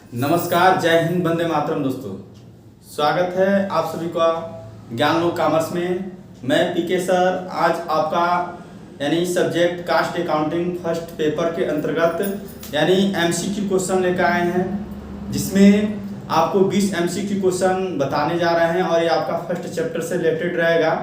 नमस्कार, जय हिंद, वंदे मातरम। दोस्तों, स्वागत है आप सभी का ज्ञान लोक कॉमर्स में। मैं पीके सर आज आपका यानी subject cost accounting first paper के अंतर्गत यानी एमसीक्यू क्वेश्चन लेकर आए हैं, जिसमें आपको 20 एमसीक्यू क्वेश्चन बताने जा रहे हैं और ये आपका फर्स्ट चैप्टर से रिलेटेड रहेगा।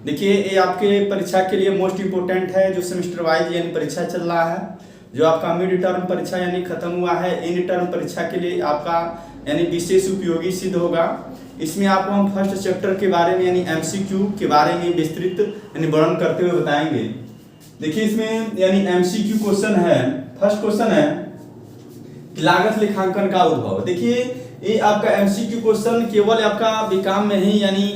देखिए, ये आपके परीक्षा के लिए मोस्ट इम्पोर्टेंट है। जो सेमेस्टर वाइज यानी परीक्षा चल रहा है, जो आपका मिड टर्म परीक्षा यानी खत्म हुआ है, इन टर्म परीक्षा के लिए आपका यानी विशेष उपयोगी सिद्ध होगा। इसमें आपको हम फर्स्ट चैप्टर के बारे में यानी एमसीक्यू के बारे में विस्तृत यानी वर्णन करते हुए बताएंगे। देखिए, इसमें यानी एमसीक्यू क्वेश्चन है। फर्स्ट क्वेश्चन है लागत लेखांकन का उद्भव। देखिए, ये आपका एमसीक्यू क्वेश्चन केवल आपका बीकॉम में ही यानी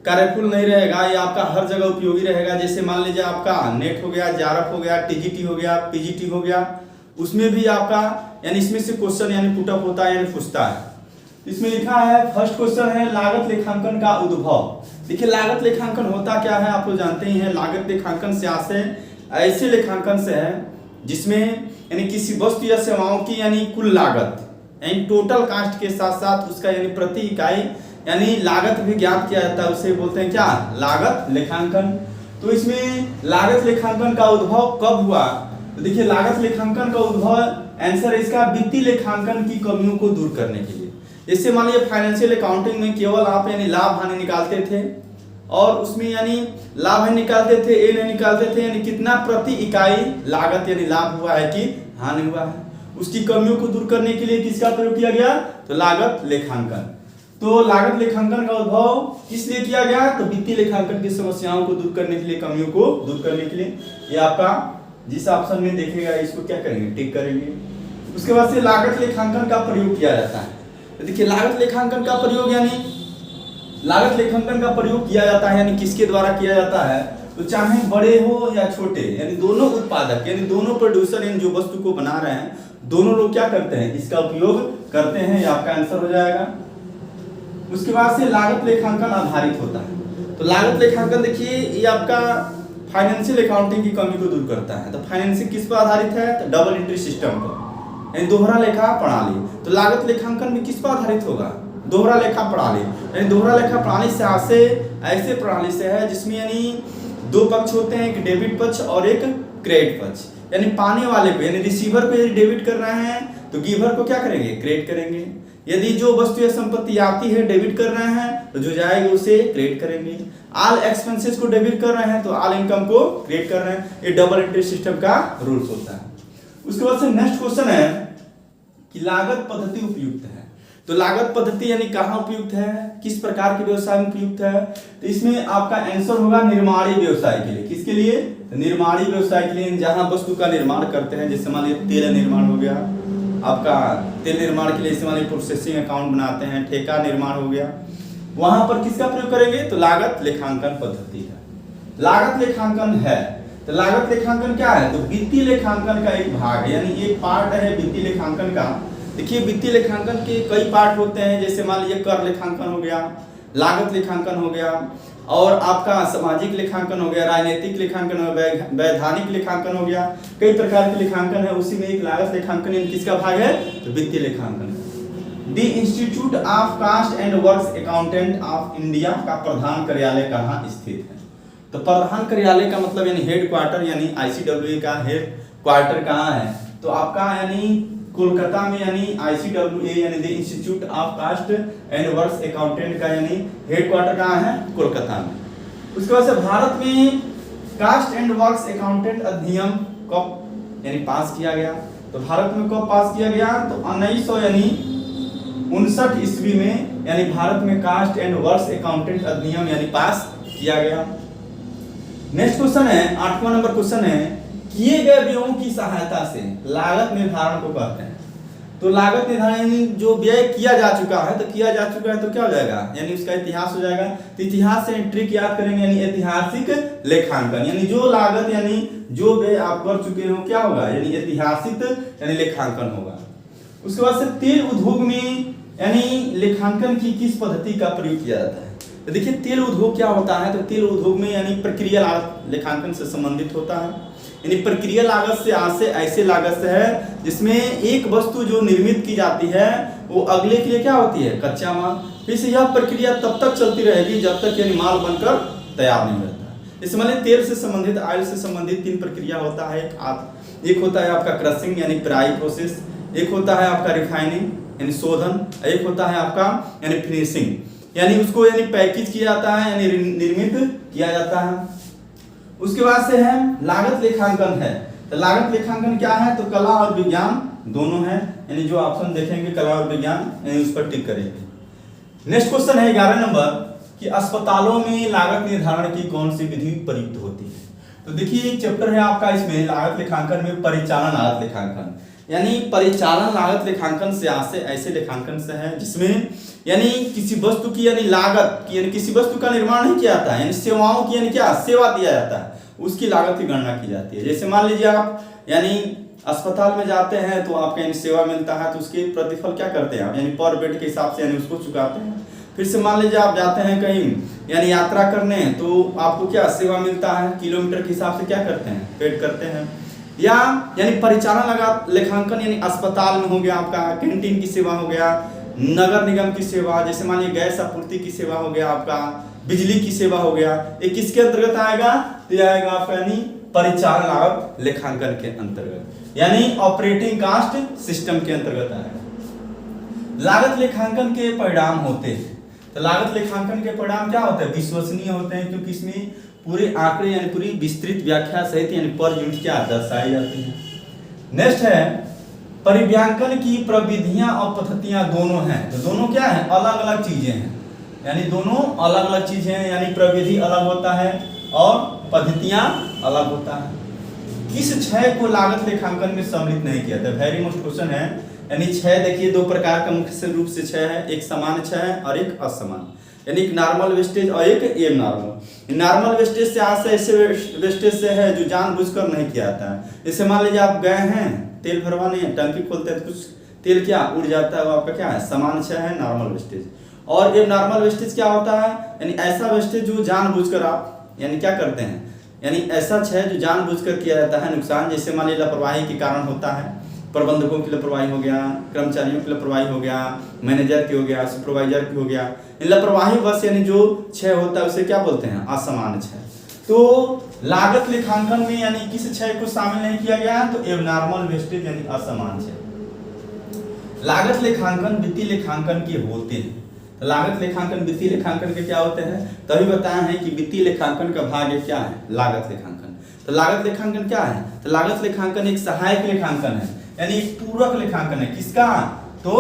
कार्यफुल नहीं रहेगा, ये आपका हर जगह उपयोगी रहेगा। जैसे मान लीजिए आपका नेट हो गया, जारफ हो गया, टीजीटी हो गया, पीजीटी हो गया, उसमें भी आपका यानी इसमें से क्वेश्चन यानी पुटअप होता है यानी पूछता है। इसमें लिखा है फर्स्ट क्वेश्चन है लागत लेखांकन का उद्भव। देखिए, लागत लेखांकन होता क्या है आप लोग जानते ही हैं। लागत लेखांकन से आशय ऐसे लेखांकन से है जिसमें यानी किसी वस्तु या सेवाओं की यानी कुल लागत यानी टोटल कास्ट के साथ साथ उसका यानी प्रति इकाई यानी लागत भी ज्ञात किया जाता है। उसे बोलते हैं क्या, लागत लेखांकन। तो इसमें लागत लेखांकन का उद्भव कब हुआ? तो देखिए, लागत लेखांकन का उद्भव आंसर है इसका वित्तीय लेखांकन की कमियों को दूर करने के लिए। जैसे मान लीजिए फाइनेंशियल अकाउंटिंग में केवल आप यानी लाभ हानि निकालते थे और उसमें यानी लाभ हानि निकालते थे, ये नहीं निकालते थे यानी कितना प्रति इकाई लागत यानी लाभ हुआ है कि हानि हुआ है। उसकी कमियों को दूर करने के लिए किसका प्रयोग किया गया? तो लागत लेखांकन। तो लागत लेखांकन का उद्भव किस लिए किया गया? तो वित्तीय लेखांकन की समस्याओं को दूर करने के लिए, कमियों को दूर करने के लिए। ये आपका जिस ऑप्शन में देखेगा इसको क्या करेंगे, टिक करेंगे। उसके बाद से लागत लेखांकन का प्रयोग किया जाता है। तो देखिए, लागत लेखांकन का प्रयोग यानी लागत लेखांकन का प्रयोग किया जाता है यानी किसके द्वारा किया जाता है? तो चाहे बड़े हो या छोटे यानी दोनों उत्पादक यानी दोनों प्रोड्यूसर यानी जो वस्तु को बना रहे हैं, दोनों लोग क्या करते हैं, इसका उपयोग करते हैं। ये आपका आंसर हो जाएगा। उसके बाद से लागत लेखांकन आधारित होता है। तो लागत लेखांकन देखिए, ये आपका फाइनेंशियल अकाउंटिंग की कमी को दूर करता है। तो फाइनेंशियल किस पर आधारित है? तो डबल एंट्री सिस्टम पर यानी दोहरा लेखा प्रणाली। तो लागत लेखांकन भी किस पर आधारित होगा? दोहरा लेखा प्रणाली। यानी दोहरा लेखा प्रणाली से आशय ऐसे प्रणाली से है जिसमें यानी दो पक्ष होते हैं, एक डेबिट पक्ष और एक क्रेडिट पक्ष। यानी पाने वाले को यानी रिसीवर को यदि डेबिट कर रहे हैं तो गिवर को क्या करेंगे, क्रेडिट करेंगे। यदि जो वस्तु या संपत्ति आती है डेबिट कर रहे हैं तो जो जाएगी उसे क्रेडिट करेंगे। ऑल एक्सपेंसेस को डेबिट कर रहे हैं तो ऑल इनकम को क्रेडिट कर रहे हैं। ये डबल एंट्री सिस्टम का रूल्स होता है। उसके बाद से नेक्स्ट क्वेश्चन है कि लागत पद्धति उपयुक्त है। तो लागत पद्धति यानी कहाँ उपयुक्त है, किस प्रकार के व्यवसाय में उपयुक्त है? तो इसमें आपका आंसर होगा निर्माणी व्यवसाय के लिए। किसके लिए? तो निर्माणी व्यवसाय के लिए, जहां वस्तु का निर्माण करते हैं। जैसे मान लीजिए तेल निर्माण हो गया, आपका तेल निर्माण के लिए इस्तेमाल प्रोसेसिंग अकाउंट बनाते हैं, ठेका निर्माण हो गया, वहां पर किसका प्रयोग करेंगे? तो लागत लेखांकन पद्धति है। लागत लेखांकन है तो लागत लेखांकन क्या है? तो वित्तीय लेखांकन का एक भाग है यानी एक पार्ट है वित्तीय लेखांकन का। देखिए, वित्तीय लेखांकन के कई पार्ट होते हैं। जैसे मान लीजिए कर लेखांकन हो गया, लागत लेखांकन हो गया और आपका सामाजिक लेखांकन हो गया, राजनीतिक लेखांकन हो गया, वैधानिक लेखांकन हो गया। कई प्रकार के लेखांकन है, उसी में एक लागत लेखांकन किसका भाग है? तो वित्तीय लेखांकन। The institute of cost and works accountant of India का प्रधान कार्यालय कहाँ स्थित है? तो प्रधान कार्यालय का मतलब यानी हेड क्वार्टर यानी ICWA का हेड क्वार्टर कहाँ है? तो आपका यानी कोलकाता में यानी ICWA यानी the institute of cost and works accountant का यानी हेड क्वार्टर कहाँ है? कोलकाता में। उसके बाद से भारत में कास्ट एंड वर्क्स अकाउंटेंट अधिनियम कब यानी पास किया गया? तो भारत में कब पास किया गया? तो 1900 यानी 59 ईस्वी में यानी भारत में कास्ट एंड वर्क्स अकाउंटेंट अधिनियम यानी पास किया गया। नेक्स्ट क्वेश्चन है, 8वां नंबर क्वेश्चन है, किए गए व्ययों की सहायता से लागत निर्धारण को कहते हैं। तो लागत निर्धारण जो व्यय किया जा चुका है, तो किया जा चुका है तो क्या हो जाएगा यानी उसका इतिहास हो जाएगा। तो इतिहास से ट्रिक याद करेंगे यानी ऐतिहासिक लेखांकन यानी जो लागत यानी जो व्यय आप कर चुके हो क्या होगा यानी ऐतिहासिक यानी लेखांकन होगा। उसके बाद से तेल उद्योग में यानी लेखांकन की किस पद्धति का प्रयोग किया जाता है? तो देखिए, तेल उद्योग क्या होता है? तो तेल उद्योग में यानी प्रक्रिया लेखांकन से संबंधित होता है। यानी प्रक्रिया लागत से आशय ऐसे लागत से है जिसमें एक वस्तु जो निर्मित की जाती है वो अगले के लिए क्या होती है, कच्चा माल। फिर से यह प्रक्रिया तब तक चलती रहेगी जब तक यानी माल बनकर तैयार नहीं रहता। इसमें मान तेल से संबंधित, ऑयल से संबंधित 3 प्रक्रिया होता है। एक होता है आपका क्रशिंग यानी फ्राई प्रोसेस, एक होता है आपका रिफाइनिंग यानी शोधन, एक होता है आपका यानी फिनिशिंग यानी उसको यानी पैकेज किया जाता है यानी निर्मित किया जाता है। उसके बाद से है लागत लेखांकन है। तो लागत लेखांकन क्या है, तो कला और विज्ञान दोनों है, यानी जो ऑप्शन देखेंगे कला और विज्ञान यानी उस पर टिक करेंगे। नेक्स्ट क्वेश्चन है 11 नंबर कि अस्पतालों में लागत निर्धारण की कौन सी विधि प्रयुक्त होती है। तो देखिए एक चैप्टर है आपका इसमें लागत लेखांकन में परिचालन लागत लेखांकन, यानी परिचालन लागत लेखांकन से आशय ऐसे लेखांकन से है जिसमें यानी किसी वस्तु की यानी लागत की यानी किसी वस्तु का निर्माण नहीं किया जाता है, यानी सेवाओं की यानी क्या सेवा दिया जाता है उसकी लागत की गणना की जाती है। जैसे मान लीजिए आप यानी अस्पताल में जाते हैं तो आपको यानी सेवा मिलता है तो उसके प्रतिफल क्या करते हैं आप, यानी पर बेड के हिसाब से यानी उसको चुकाते हैं। फिर से मान लीजिए आप जाते हैं कहीं यानी यात्रा करने तो आपको क्या सेवा मिलता है, किलोमीटर के हिसाब से क्या करते हैं, पेड करते हैं। या यानी परिचालन लागत लेखांकन यानी अस्पताल में हो गया आपका कैंटीन की सेवा हो गया, नगर निगम की सेवा, जैसे मान लीजिए गैस आपूर्ति की सेवा हो गया आपका, बिजली की सेवा हो गया, ये किसके अंतर्गत आएगा, तो आएगा आपका यानी परिचालन लागत लेखांकन के अंतर्गत यानी ऑपरेटिंग कास्ट सिस्टम के अंतर्गत आएगा। लागत लेखांकन के परिणाम होते हैं, तो लागत लेखांकन के परिणाम क्या होते हैं, विश्वसनीय होते हैं क्योंकि इसमें पूरे आंकड़े यानी पूरी विस्तृत व्याख्या सहित यानी पर यूनिट क्या दर्शाई जाती है। नेक्स्ट है परिव्यांकन की प्रविधियां और पद्धतियां दोनों हैं, तो दोनों क्या है, अलग अलग चीजें हैं, यानी दोनों अलग अलग चीजें हैं, यानी प्रविधि अलग होता है और पद्धतियां अलग होता है। किस क्षय को लागत लेखांकन में सम्मिलित नहीं किया था, वेरी मोस्ट क्वेश्चन है। यानी क्षय देखिए 2 प्रकार का मुख्य रूप से क्षय है, एक समान क्षय है और एक असमान, यानी एक नॉर्मल वेस्टेज और एक एब नॉर्मल। नॉर्मल वेस्टेज से आशय ऐसे वेस्टेज से है जो जानबूझकर नहीं किया जाता है। जैसे मान लीजिए आप गए हैं तेल भरवाने, टंकी खोलते हैं तो कुछ तेल क्या उड़ जाता है, वो आपका क्या है, समान क्षय है, नॉर्मल वेस्टेज। और एब नॉर्मल वेस्टेज क्या होता है, यानी ऐसा वेस्टेज जो जानबूझकर आप यानी क्या करते हैं, यानी ऐसा क्षय जो जानबूझकर किया जाता है नुकसान, जैसे मान लीजिए लापरवाही के कारण होता है, प्रबंधकों की लापरवाही हो गया, कर्मचारियों की लापरवाही हो गया, मैनेजर की हो गया, सुपरवाइजर की हो गया, लापरवाही बस यानी जो क्षय होता है उसे क्या बोलते हैं, असमान क्षय। तो लागत लेखांकन में यानी किस क्षय को शामिल नहीं किया गया, तो एबनॉर्मल वेस्टेज यानी असमान क्षय। लागत लेखांकन वित्तीय लेखांकन के होते हैं, तो लागत लेखांकन वित्तीय लेखांकन के क्या होते हैं, तभी बताया है कि वित्तीय लेखांकन का भाग क्या है, लागत लेखांकन। तो लागत लेखांकन क्या है, तो लागत लेखांकन एक सहायक लेखांकन है, यानी एक पूरक लेखांकन है, किसका, तो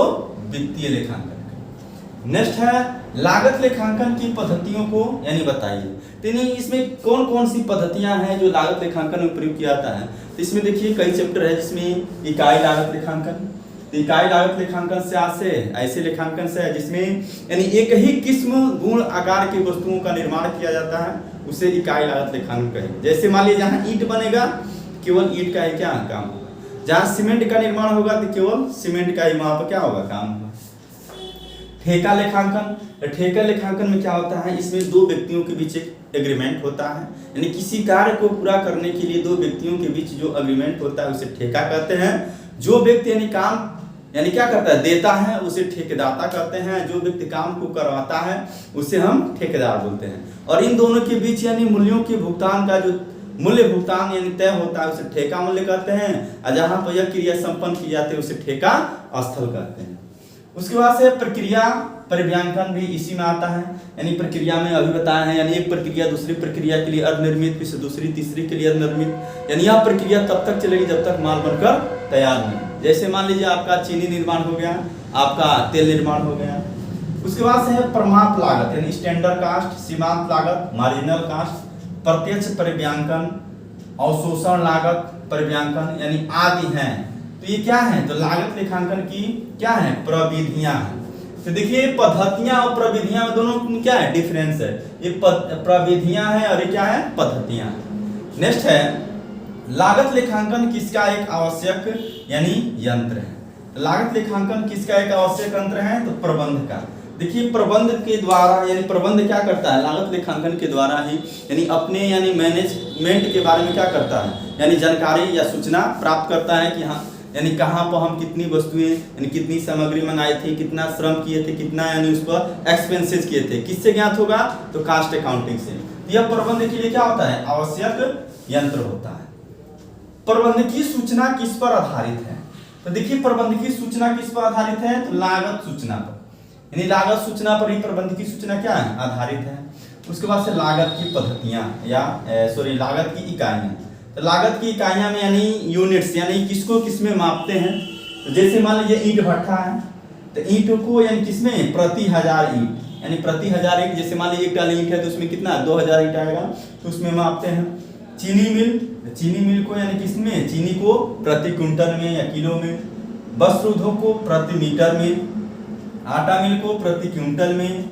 वित्तीय लेखांकन का। नेक्स्ट है लागत लेखांकन की पद्धतियों को यानी बताइए, यानी इसमें कौन कौन सी पद्धतियां हैं जो लागत लेखांकन में प्रयोग किया जाता है। तो इसमें देखिए कई चैप्टर है जिसमें इकाई लागत लेखांकन, इकाई लागत लेखांकन से आशय ऐसे लेखांकन से है जिसमें यानी एक ही किस्म गुण आकार की वस्तुओं का निर्माण किया जाता है, उसे इकाई लागत लेखांकन कहेंगे। जैसे मान लीजिए जहाँ ईंट बनेगा केवल ईंट का ही क्या काम होगा, जहाँ सीमेंट का निर्माण होगा तो केवल सीमेंट का ही वहां पर क्या होगा, काम होगा। ठेका लेखांकन, ठेका लेखांकन में क्या होता है, इसमें 2 व्यक्तियों के बीच एक एग्रीमेंट होता है, यानी किसी कार्य को पूरा करने के लिए 2 व्यक्तियों के बीच जो एग्रीमेंट होता है उसे ठेका कहते हैं। जो व्यक्ति यानी काम यानी क्या करता है, देता है, उसे ठेकेदाता कहते हैं। जो व्यक्ति काम को करवाता है उसे हम ठेकेदार बोलते हैं। और इन दोनों के बीच यानी मूल्यों के भुगतान का जो मूल्य भुगतान यानी तय होता है उसे ठेका मूल्य कहते हैं, और जहां पर यह क्रिया संपन्न की जाती है उसे ठेका स्थल कहते हैं। उसके बाद से प्रक्रिया परिव्यांकन भी इसी में आता है, यानी प्रक्रिया में अभी बताया है, यानी एक प्रक्रिया दूसरी प्रक्रिया के लिए अर्धनिर्मित, फिर से दूसरी तीसरी के लिए अर्धनिर्मित, यानी यह प्रक्रिया तब तक चलेगी जब तक माल बनकर तैयार नहीं। जैसे मान लीजिए आपका चीनी निर्माण हो गया, आपका तेल निर्माण हो गया। उसके बाद से है प्रमाप लागत यानी स्टैंडर्ड कास्ट, सीमांत लागत, मार्जिनल कास्ट, प्रत्यक्ष परिव्यांकन, अवशोषण लागत परिव्यांकन यानी आदि हैं। तो ये क्या है, तो लागत लेखांकन की क्या है, प्रविधियां हैं। तो देखिए पद्धतियां और प्रविधियां दोनों में क्या है, डिफरेंस है। ये प्रविधियां हैं और ये क्या है, पद्धतियां। नेक्स्ट है लागत लेखांकन किसका एक आवश्यक यानी यंत्र है। लागत लेखांकन किसका एक आवश्यक यंत्र है, तो प्रबंध का। देखिए प्रबंध के द्वारा यानी प्रबंध क्या करता है, लागत लेखांकन के द्वारा ही यानी अपने यानी मैनेजमेंट के बारे में क्या करता है, यानी जानकारी या सूचना प्राप्त करता है कि हाँ यानी कहाँ पर हम कितनी वस्तुएं यानी कितनी सामग्री मंगाई थी, कितना श्रम किए थे, कितना यानी उस पर एक्सपेंसेस किए थे, किससे ज्ञात होगा, तो कास्ट अकाउंटिंग से। यह प्रबंध के लिए क्या होता है, आवश्यक यंत्र होता है। प्रबंध की सूचना किस पर आधारित है, तो देखिए प्रबंध की सूचना किस पर आधारित है, तो लागत सूचना पर, यानी लागत सूचना पर ही प्रबंध की सूचना क्या है, आधारित है। उसके बाद से लागत की पद्धतियां या लागत की इकाइयां, तो लागत की इकाइयां में यानी यूनिट्स यानी किसको किसमें मापते हैं, तो जैसे मान लीजिए ईंट भट्ठा है तो ईंट को यानी किसमें प्रति 1000 ईंट यानी प्रति 1000 ईंट, जैसे मान लीजिए एक डाली ईंट है तो उसमें कितना 2000 ईंट आएगा तो उसमें मापते हैं। चीनी मिल को यानी किसमें, चीनी को प्रति क्विंटल में या किलो में। वस्त्र उद्योग को प्रति मीटर में, आटा मिल को प्रति क्विंटल में,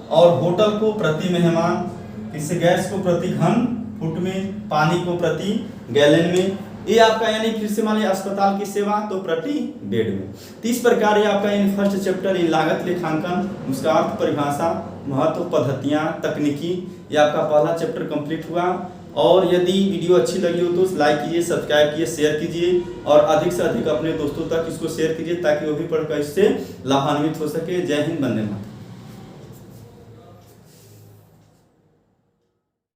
और होटल को प्रति मेहमान, इससे गैस को प्रति घन फुट में, पानी को प्रति गैलन में। ये आपका यानी फिर से मान लीजिए अस्पताल की सेवा तो प्रति बेड में। तो इस प्रकार ये आपका यानी फर्स्ट चैप्टर ये लागत लेखांकन, उसका अर्थ, परिभाषा, महत्व, पद्धतियां, तकनीकी, ये आपका पहला चैप्टर कंप्लीट हुआ। और यदि वीडियो अच्छी लगी हो तो लाइक कीजिए, सब्सक्राइब कीजिए, शेयर कीजिए और अधिक से अधिक अपने दोस्तों तक इसको शेयर कीजिए ताकि वो भी पढ़कर इससे लाभान्वित हो सके। जय हिंद, वंदे मातरम।